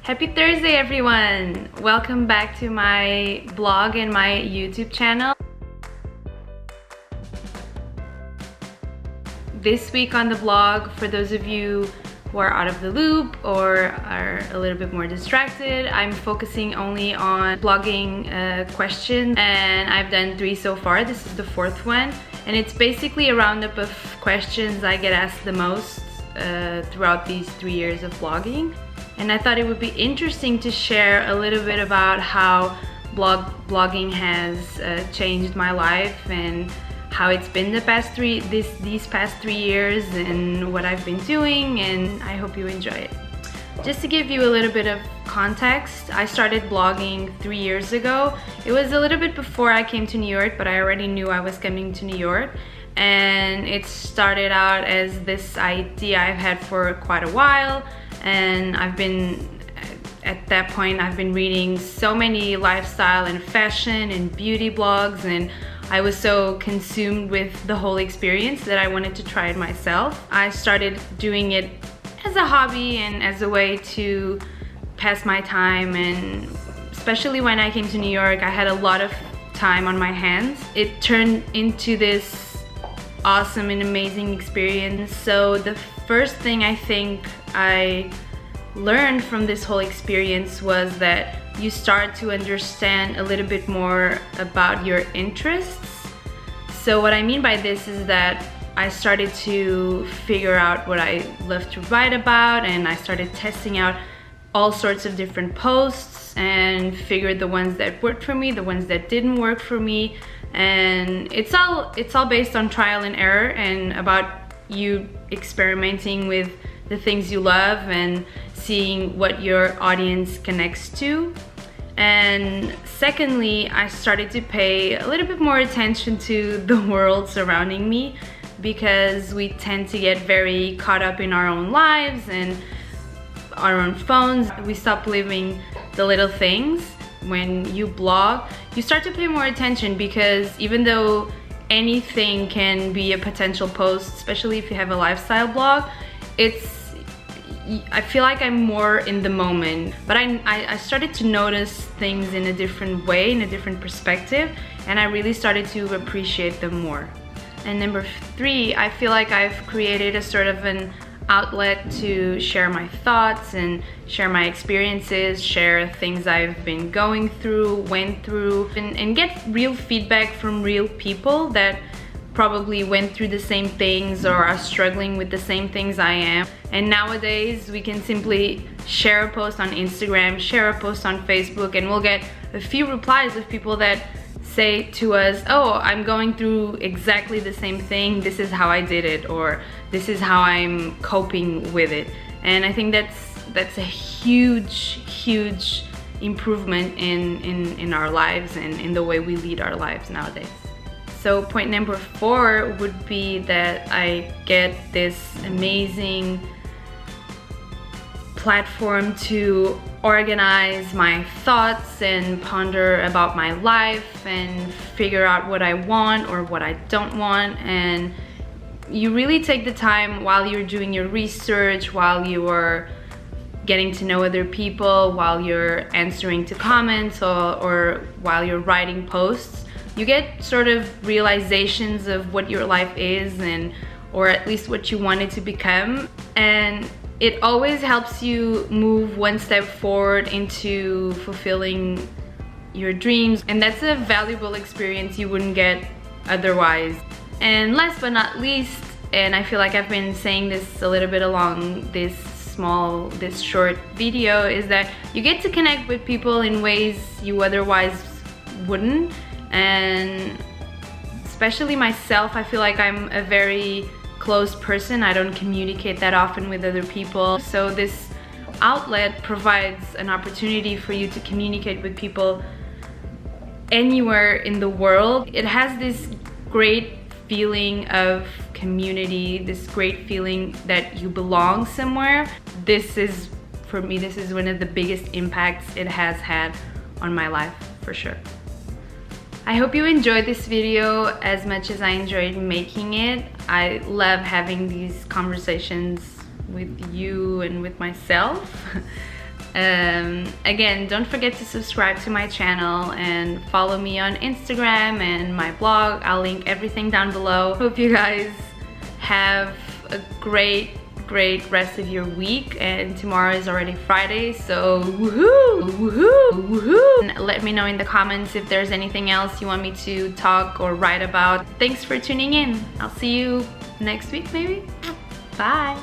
Happy Thursday, everyone! Welcome back to my blog and my YouTube channel. This week on the blog, for those of you who are out of the loop or are a little bit more distracted, I'm focusing only on blogging questions, and I've done 3 so far. This is the 4th one, and it's basically a roundup of questions I get asked the most throughout these 3 years of blogging. And I thought it would be interesting to share a little bit about how blogging has changed my life and how it's been these past 3 years and what I've been doing, and I hope you enjoy it. Just to give you a little bit of context, I started blogging 3 years ago. It was a little bit before I came to New York, but I already knew I was coming to New York, and it started out as this idea I've had for quite a while. And at that point, I've been reading so many lifestyle and fashion and beauty blogs, and I was so consumed with the whole experience that I wanted to try it myself. I started doing it as a hobby and as a way to pass my time, and especially when I came to New York, I had a lot of time on my hands. It turned into this awesome and amazing experience. So the first thing I think I learned from this whole experience was that you start to understand a little bit more about your interests. So what I mean by this is that I started to figure out what I love to write about, and I started testing out all sorts of different posts and figured the ones that worked for me, the ones that didn't work for me. And it's all based on trial and error and about you experimenting with the things you love and seeing what your audience connects to. And secondly, I started to pay a little bit more attention to the world surrounding me, because we tend to get very caught up in our own lives and our own phones. We stop living the little things. When you blog, you start to pay more attention, because even though anything can be a potential post, especially if you have a lifestyle blog, I feel like I'm more in the moment. But I started to notice things in a different way, in a different perspective, and I really started to appreciate them more. And number 3, I feel like I've created a sort of an outlet to share my thoughts and share my experiences, share things I've been going through, went through, and get real feedback from real people that probably went through the same things or are struggling with the same things I am. And nowadays we can simply share a post on Instagram, share a post on Facebook, and we'll get a few replies of people that say to us, oh, I'm going through exactly the same thing, this is how I did it, or this is how I'm coping with it. And I think that's a huge improvement in our lives and in the way we lead our lives nowadays. So point number 4 would be that I get this amazing platform to organize my thoughts and ponder about my life and figure out what I want or what I don't want. And you really take the time while you're doing your research, while you are getting to know other people, while you're answering to comments, or while you're writing posts. You get sort of realizations of what your life is, or at least what you want it to become. And it always helps you move one step forward into fulfilling your dreams. And that's a valuable experience you wouldn't get otherwise. And last but not least, and I feel like I've been saying this a little bit along this short video, is that you get to connect with people in ways you otherwise wouldn't. And especially myself, I feel like I'm a very closed person. I don't communicate that often with other people. So this outlet provides an opportunity for you to communicate with people anywhere in the world. It has this great feeling of community, this great feeling that you belong somewhere. For me, this is one of the biggest impacts it has had on my life, for sure. I hope you enjoyed this video as much as I enjoyed making it. I love having these conversations with you and with myself. Again, don't forget to subscribe to my channel and follow me on Instagram and my blog. I'll link everything down below. Hope you guys have a great rest of your week, and tomorrow is already Friday, so woohoo, woohoo, woohoo. And let me know in the comments if there's anything else you want me to talk or write about. Thanks for tuning in. I'll see you next week maybe. Bye.